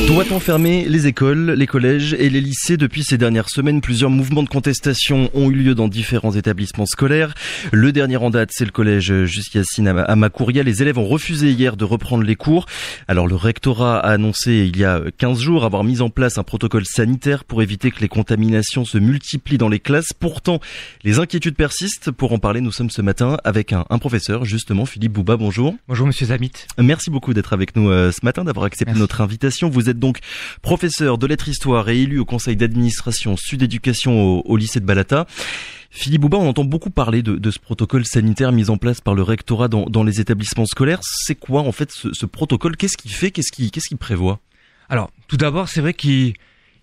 Doit-on fermer les écoles, les collèges et les lycées? Depuis ces dernières semaines, plusieurs mouvements de contestation ont eu lieu dans différents établissements scolaires. Le dernier en date, c'est le collège Just Yacine à Macouria. Les élèves ont refusé hier de reprendre les cours. Alors le rectorat a annoncé il y a 15 jours avoir mis en place un protocole sanitaire pour éviter que les contaminations se multiplient dans les classes. Pourtant, les inquiétudes persistent. Pour en parler, nous sommes ce matin avec un professeur, justement, Philippe Bouba. Bonjour. Bonjour Monsieur Zamit. Merci beaucoup d'être avec nous ce matin, d'avoir accepté notre invitation. Vous êtes donc professeur de lettres-histoire et élu au conseil d'administration Sud Éducation au lycée de Balata. Philippe Bouba, on entend beaucoup parler de ce protocole sanitaire mis en place par le rectorat dans les établissements scolaires. C'est quoi en fait ce protocole? Qu'est-ce qu'il fait? Qu'est-ce qu'il prévoit? Alors, tout d'abord, c'est vrai qu'il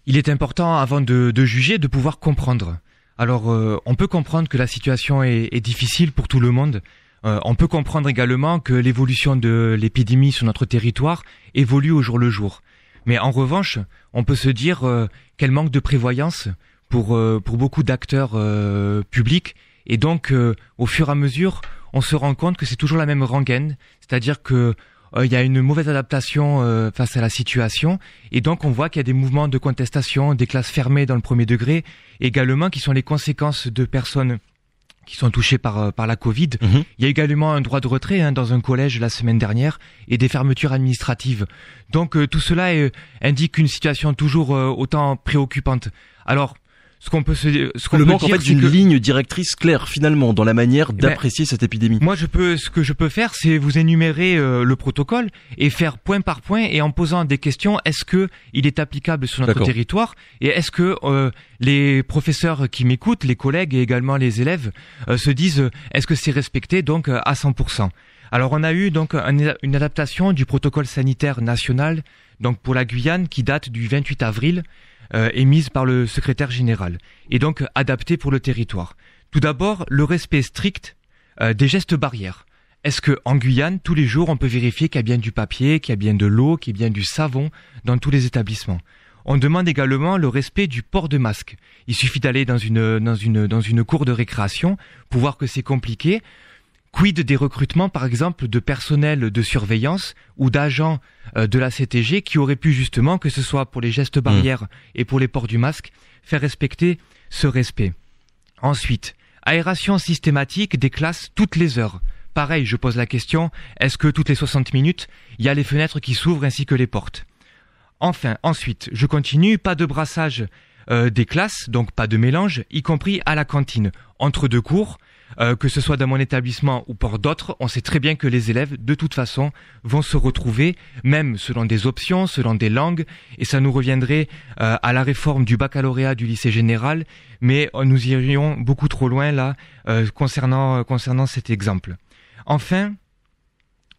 est important, avant de juger, de pouvoir comprendre. Alors, on peut comprendre que la situation est difficile pour tout le monde. On peut comprendre également que l'évolution de l'épidémie sur notre territoire évolue au jour le jour. Mais en revanche, on peut se dire quel manque de prévoyance pour beaucoup d'acteurs publics. Et donc, au fur et à mesure, on se rend compte que c'est toujours la même rengaine, c'est-à-dire que il y a une mauvaise adaptation face à la situation, et donc on voit qu'il y a des mouvements de contestation, des classes fermées dans le premier degré, également qui sont les conséquences de personnes qui sont touchées par la Covid. Il y a également un droit de retrait dans un collège la semaine dernière et des fermetures administratives. Donc tout cela indique une situation toujours autant préoccupante. Alors, ce qu'on peut manque dire, en fait d'une ligne directrice claire finalement dans la manière d'apprécier cette épidémie. Moi, ce que je peux faire, c'est vous énumérer le protocole et faire point par point, et en posant des questions. Est-ce que il est applicable sur notre territoire, et est-ce que les professeurs qui m'écoutent, les collègues et également les élèves se disent est-ce que c'est respecté donc à 100%. Alors on a eu donc une adaptation du protocole sanitaire national donc pour la Guyane qui date du 28 avril. Émise par le secrétaire général, et donc adaptée pour le territoire. Tout d'abord, le respect strict des gestes barrières. Est-ce que en Guyane, tous les jours, on peut vérifier qu'il y a bien du papier, qu'il y a bien de l'eau, qu'il y a bien du savon dans tous les établissements? On demande également le respect du port de masque. Il suffit d'aller dans une cour de récréation pour voir que c'est compliqué. Quid des recrutements, par exemple, de personnel de surveillance ou d'agents de la CTG qui auraient pu justement, que ce soit pour les gestes barrières et pour les ports du masque, faire respecter ce respect. Ensuite, aération systématique des classes toutes les heures. Pareil, je pose la question, est-ce que toutes les 60 minutes, il y a les fenêtres qui s'ouvrent ainsi que les portes? Enfin, ensuite, je continue, pas de brassage des classes, donc pas de mélange, y compris à la cantine, entre deux cours. Que ce soit dans mon établissement ou pour d'autres, on sait très bien que les élèves, de toute façon, vont se retrouver, même selon des options, selon des langues, et ça nous reviendrait à la réforme du baccalauréat du lycée général, mais nous irions beaucoup trop loin là, concernant cet exemple. Enfin,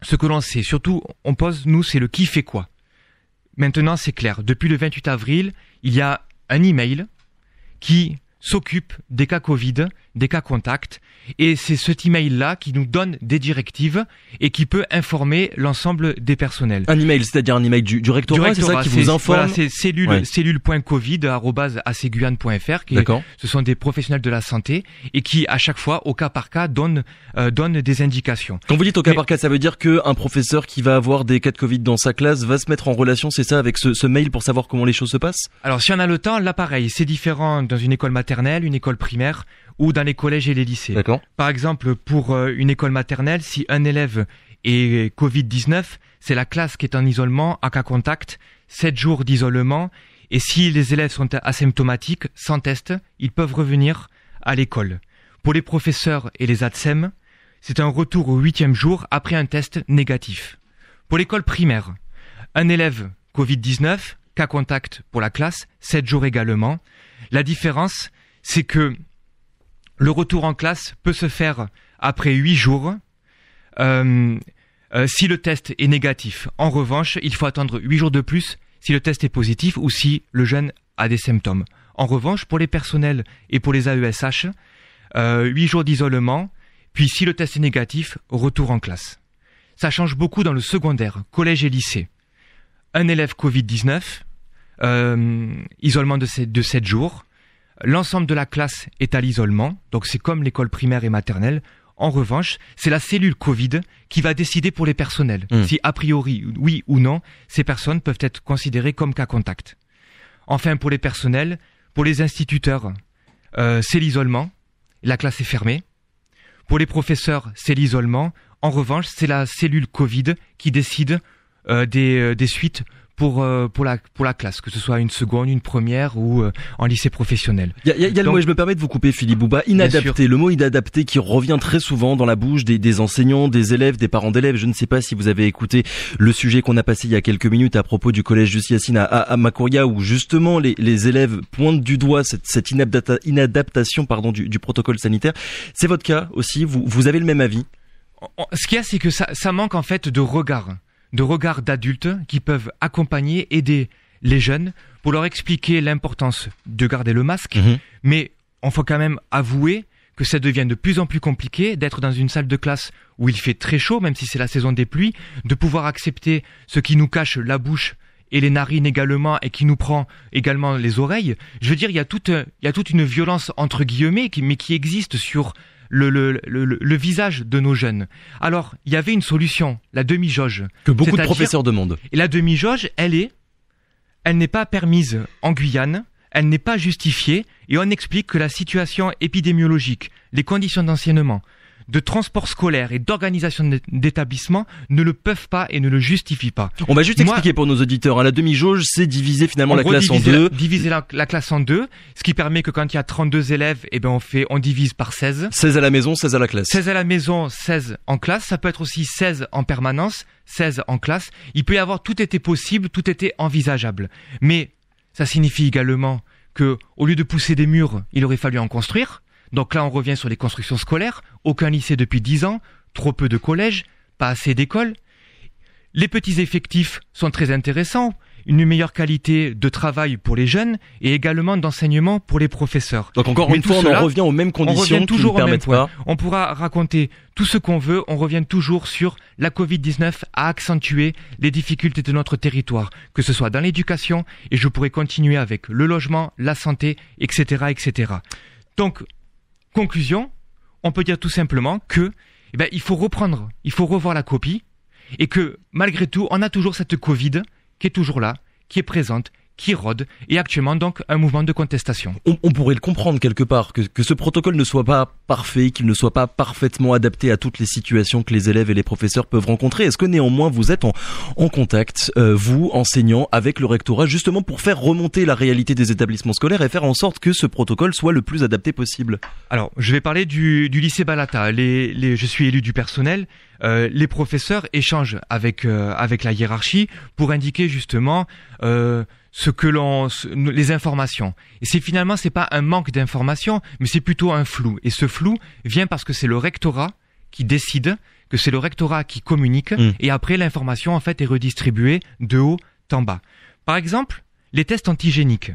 ce que l'on sait, surtout, on pose, nous, c'est le qui fait quoi. Maintenant, c'est clair, depuis le 28 avril, il y a un email qui s'occupe des cas Covid, des cas contacts, et c'est cet email-là qui nous donne des directives et qui peut informer l'ensemble des personnels. Un email, c'est-à-dire un email du rectorat, c'est ça qui vous informe? Voilà, c'est cellule.covid@aseguyane.fr. Ce sont des professionnels de la santé et qui, à chaque fois, au cas par cas, donnent des indications. Quand vous dites au cas par cas, ça veut dire qu'un professeur qui va avoir des cas de Covid dans sa classe va se mettre en relation, c'est ça, avec ce mail pour savoir comment les choses se passent? Alors, si on a le temps, là, pareil, c'est différent dans une école maternelle, une école primaire ou dans les collèges et les lycées. Par exemple, pour une école maternelle, si un élève est Covid-19, c'est la classe qui est en isolement, à cas contact, 7 jours d'isolement, et si les élèves sont asymptomatiques, sans test, ils peuvent revenir à l'école. Pour les professeurs et les ATSEM, c'est un retour au 8e jour après un test négatif. Pour l'école primaire, un élève Covid-19, cas contact pour la classe, 7 jours également. La différence, c'est que le retour en classe peut se faire après 8 jours si le test est négatif. En revanche, il faut attendre 8 jours de plus si le test est positif ou si le jeune a des symptômes. En revanche, pour les personnels et pour les AESH, 8 jours d'isolement, puis si le test est négatif, retour en classe. Ça change beaucoup dans le secondaire, collège et lycée. Un élève Covid-19, isolement de 7 jours. L'ensemble de la classe est à l'isolement, donc c'est comme l'école primaire et maternelle. en revanche, c'est la cellule Covid qui va décider pour les personnels si, a priori, oui ou non, ces personnes peuvent être considérées comme cas contact. Enfin, pour les personnels, pour les instituteurs, c'est l'isolement. La classe est fermée. Pour les professeurs, c'est l'isolement. En revanche, c'est la cellule Covid qui décide des suites pour la classe, que ce soit une seconde, une première ou en lycée professionnel. Il y a le mot, et je me permets de vous couper, Philippe Bouba, inadapté. Le mot inadapté qui revient très souvent dans la bouche des enseignants, des élèves, des parents d'élèves. Je ne sais pas si vous avez écouté le sujet qu'on a passé il y a quelques minutes à propos du collège Jussi Yassine à Makouria, où justement les élèves pointent du doigt cette inadaptation du protocole sanitaire. C'est votre cas aussi, vous avez le même avis? Ce qu'il y a, c'est que ça manque en fait de regard d'adultes qui peuvent accompagner, aider les jeunes pour leur expliquer l'importance de garder le masque. Mais on faut quand même avouer que ça devient de plus en plus compliqué d'être dans une salle de classe où il fait très chaud, même si c'est la saison des pluies, de pouvoir accepter ce qui nous cache la bouche et les narines également, et qui nous prend également les oreilles. Je veux dire, il y a toute une violence entre guillemets qui existe sur le visage de nos jeunes. Alors, il y avait une solution, la demi-jauge. Que beaucoup de professeurs demandent. Et la demi-jauge, elle n'est pas permise en Guyane, elle n'est pas justifiée, et on explique que la situation épidémiologique, les conditions d'enseignement, de transport scolaire et d'organisation d'établissement ne le peuvent pas et ne le justifient pas. On va juste expliquer pour nos auditeurs, la demi-jauge, c'est diviser finalement la classe en deux. Diviser la classe en deux, ce qui permet que quand il y a 32 élèves, on divise par 16. 16 à la maison, 16 à la classe. 16 à la maison, 16 en classe. Ça peut être aussi 16 en permanence, 16 en classe. Il peut y avoir, tout était possible, tout était envisageable. Mais ça signifie également que, au lieu de pousser des murs, il aurait fallu en construire. Donc là, on revient sur les constructions scolaires. Aucun lycée depuis 10 ans, trop peu de collèges, pas assez d'écoles. Les petits effectifs sont très intéressants, une meilleure qualité de travail pour les jeunes et également d'enseignement pour les professeurs. Donc encore une fois, on en revient aux mêmes conditions qui ne permettent pas. On pourra raconter tout ce qu'on veut, on revient toujours sur la Covid-19 a accentué les difficultés de notre territoire, que ce soit dans l'éducation, et je pourrais continuer avec le logement, la santé, etc., etc. Donc, conclusion, on peut dire tout simplement que il faut revoir la copie, et que malgré tout, on a toujours cette Covid qui est toujours là, qui est présente, qui rôde, et actuellement donc un mouvement de contestation. On pourrait le comprendre quelque part, que ce protocole ne soit pas parfait, qu'il ne soit pas parfaitement adapté à toutes les situations que les élèves et les professeurs peuvent rencontrer. Est-ce que néanmoins vous êtes en contact, vous, enseignants, avec le rectorat, justement pour faire remonter la réalité des établissements scolaires et faire en sorte que ce protocole soit le plus adapté possible? Alors, je vais parler du lycée Balata. Je suis élu du personnel. Les professeurs échangent avec la hiérarchie pour indiquer justement les informations. Et c'est pas un manque d'informations, mais c'est plutôt un flou. Et ce flou vient parce que c'est le rectorat qui décide, que c'est le rectorat qui communique, et après l'information en fait est redistribuée de haut en bas. Par exemple, les tests antigéniques.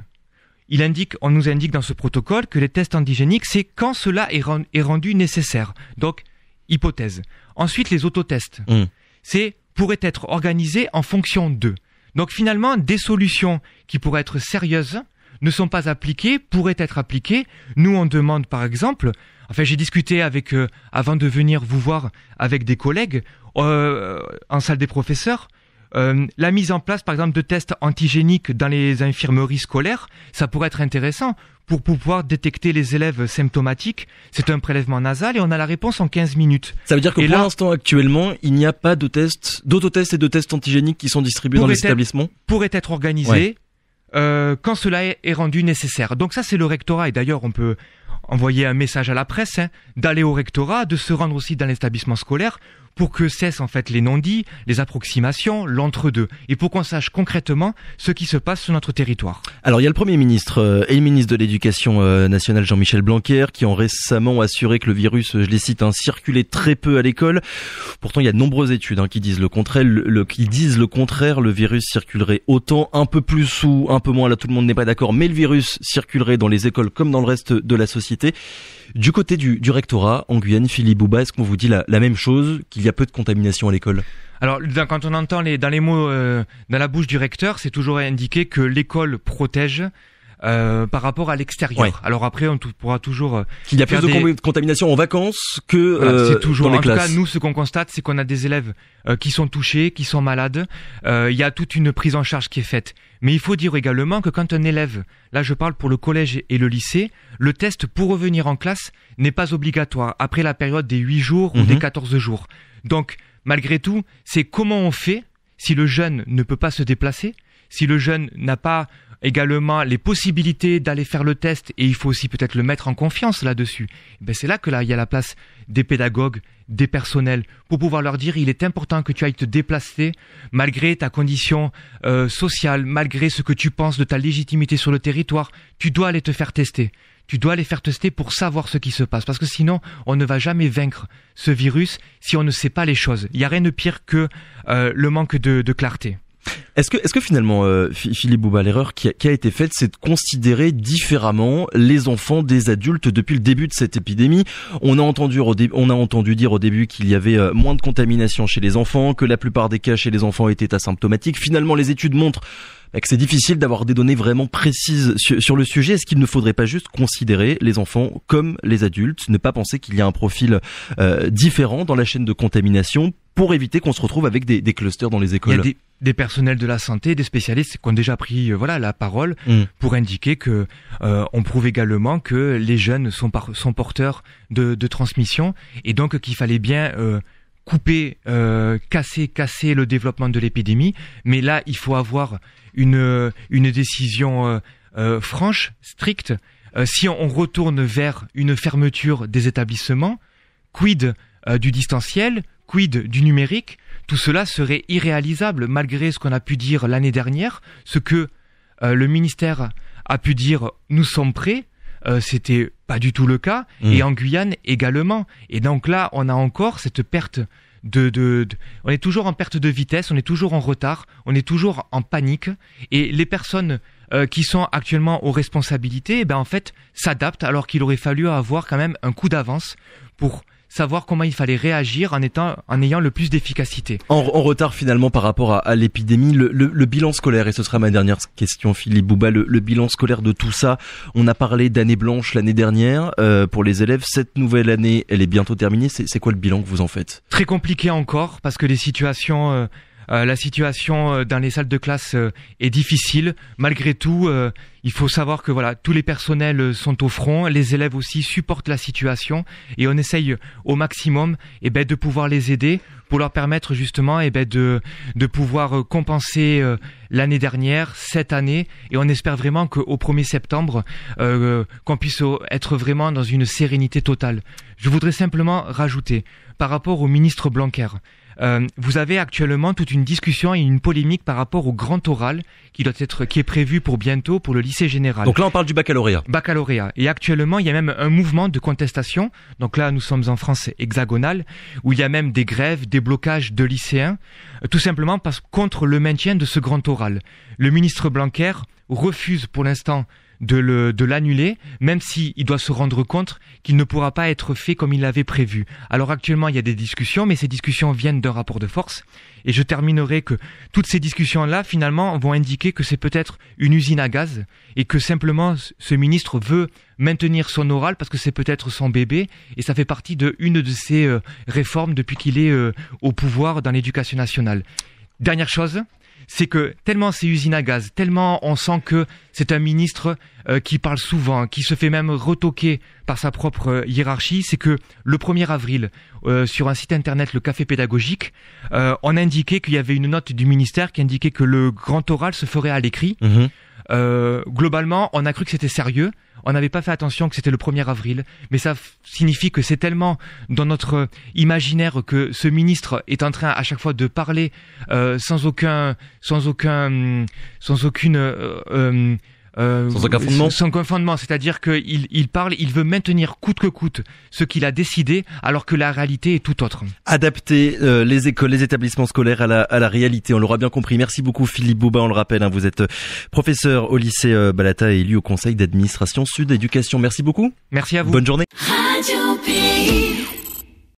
On nous indique dans ce protocole que les tests antigéniques, c'est quand cela est rendu nécessaire. Donc, hypothèse. Ensuite, les autotests. Pourraient être organisés en fonction d'eux. Donc finalement, des solutions qui pourraient être sérieuses ne sont pas appliquées, pourraient être appliquées. Nous, on demande par exemple, j'ai discuté avant de venir vous voir avec des collègues en salle des professeurs, la mise en place par exemple de tests antigéniques dans les infirmeries scolaires, ça pourrait être intéressant pour pouvoir détecter les élèves symptomatiques. C'est un prélèvement nasal et on a la réponse en 15 minutes. Ça veut dire que pour l'instant, actuellement, il n'y a pas d'autotests et de tests antigéniques qui sont distribués dans les établissements? Pourrait être organisé quand cela est rendu nécessaire. Donc ça, c'est le rectorat. Et d'ailleurs, on peut envoyer un message à la presse, d'aller au rectorat, de se rendre aussi dans l'établissement scolaire pour que cessent en fait les non-dits, les approximations, l'entre-deux, et pour qu'on sache concrètement ce qui se passe sur notre territoire. Alors il y a le Premier ministre et le ministre de l'Éducation nationale Jean-Michel Blanquer qui ont récemment assuré que le virus, je les cite, circulait très peu à l'école. Pourtant il y a de nombreuses études qui disent le contraire. Le virus circulerait autant, un peu plus ou un peu moins, là tout le monde n'est pas d'accord, mais le virus circulerait dans les écoles comme dans le reste de la société. Du côté du rectorat en Guyane, Philippe Bouba, est-ce qu'on vous dit la même chose, qu'il y a peu de contamination à l'école? Alors, quand on entend dans les mots, dans la bouche du recteur, c'est toujours indiqué que l'école protège, par rapport à l'extérieur. Ouais. Alors après, on pourra toujours qu'il y a plus de contamination en vacances que c'est toujours, dans les classes. En tout cas, nous, ce qu'on constate, c'est qu'on a des élèves qui sont touchés, qui sont malades. Il y a toute une prise en charge qui est faite. Mais il faut dire également que quand un élève, là je parle pour le collège et le lycée, le test pour revenir en classe n'est pas obligatoire après la période des 8 jours ou des 14 jours. Donc, malgré tout, c'est comment on fait si le jeune ne peut pas se déplacer, si le jeune n'a pas également les possibilités d'aller faire le test, et il faut aussi peut-être le mettre en confiance là-dessus. Ben c'est là que là il y a la place des pédagogues, des personnels, pour pouvoir leur dire il est important que tu ailles te déplacer malgré ta condition sociale, malgré ce que tu penses de ta légitimité sur le territoire, tu dois aller te faire tester. Tu dois les faire tester pour savoir ce qui se passe. Parce que sinon, on ne va jamais vaincre ce virus si on ne sait pas les choses. Il n'y a rien de pire que le manque de clarté. Est-ce que finalement, Philippe Bouba, l'erreur qui a été faite, c'est de considérer différemment les enfants des adultes depuis le début de cette épidémie? On a entendu dire au début qu'il y avait moins de contamination chez les enfants, que la plupart des cas chez les enfants étaient asymptomatiques. Finalement, les études montrent que c'est difficile d'avoir des données vraiment précises sur le sujet. Est-ce qu'il ne faudrait pas juste considérer les enfants comme les adultes, ne pas penser qu'il y a un profil différent dans la chaîne de contamination pour éviter qu'on se retrouve avec des clusters dans les écoles? Il y a des personnels de la santé, des spécialistes qui ont déjà pris la parole pour indiquer que on prouve également que les jeunes sont porteurs de transmission, et donc qu'il fallait bien couper, casser le développement de l'épidémie. Mais là, il faut avoir une décision franche, stricte. Si on retourne vers une fermeture des établissements, quid du distanciel, quid du numérique? Tout cela serait irréalisable malgré ce qu'on a pu dire l'année dernière, ce que le ministère a pu dire nous sommes prêts. C'était pas du tout le cas, et en Guyane également. Et donc là, on a encore cette perte on est toujours en perte de vitesse, on est toujours en retard, on est toujours en panique, et les personnes qui sont actuellement aux responsabilités, en fait, s'adaptent, alors qu'il aurait fallu avoir quand même un coup d'avance pour savoir comment il fallait réagir en ayant le plus d'efficacité. En retard finalement par rapport à l'épidémie, le bilan scolaire, et ce sera ma dernière question, Philippe Bouba, le bilan scolaire de tout ça. On a parlé d'année blanche l'année dernière pour les élèves. Cette nouvelle année, elle est bientôt terminée. C'est quoi le bilan que vous en faites? Très compliqué encore, parce que la situation dans les salles de classe est difficile. Malgré tout, il faut savoir que tous les personnels sont au front, les élèves aussi supportent la situation, et on essaye au maximum de pouvoir les aider pour leur permettre justement de pouvoir compenser l'année dernière, cette année, et on espère vraiment qu'au 1er septembre, qu'on puisse être vraiment dans une sérénité totale. Je voudrais simplement rajouter, par rapport au ministre Blanquer, vous avez actuellement toute une discussion et une polémique par rapport au grand oral qui est prévu pour bientôt pour le lycée général. Donc là, on parle du baccalauréat. Et actuellement, il y a même un mouvement de contestation. Donc là, nous sommes en France hexagonale, où il y a même des grèves, des blocages de lycéens, tout simplement contre le maintien de ce grand oral. Le ministre Blanquer refuse pour l'instant de l'annuler, même s'il doit se rendre compte qu'il ne pourra pas être fait comme il l'avait prévu. Alors actuellement, il y a des discussions, mais ces discussions viennent d'un rapport de force. Et je terminerai que toutes ces discussions-là, finalement, vont indiquer que c'est peut-être une usine à gaz, et que simplement, ce ministre veut maintenir son oral parce que c'est peut-être son bébé, et ça fait partie d'une de ses réformes depuis qu'il est au pouvoir dans l'éducation nationale. Dernière chose, c'est que tellement c'est usine à gaz, tellement on sent que c'est un ministre qui parle souvent, qui se fait même retoquer par sa propre hiérarchie, c'est que le 1er avril, sur un site internet, le Café Pédagogique, on indiquait qu'il y avait une note du ministère qui indiquait que le grand oral se ferait à l'écrit. Globalement, on a cru que c'était sérieux. On n'avait pas fait attention que c'était le 1er avril, mais ça signifie que c'est tellement dans notre imaginaire que ce ministre est en train à chaque fois de parler sans aucun fondement, c'est-à-dire qu'il parle, il veut maintenir coûte que coûte ce qu'il a décidé, alors que la réalité est tout autre. Adapter les écoles, les établissements scolaires à la réalité, on l'aura bien compris. Merci beaucoup Philippe Bouba, on le rappelle, vous êtes professeur au lycée Balata et élu au conseil d'administration Sud Éducation. Merci beaucoup. Merci à vous. Bonne journée. Radio Pays.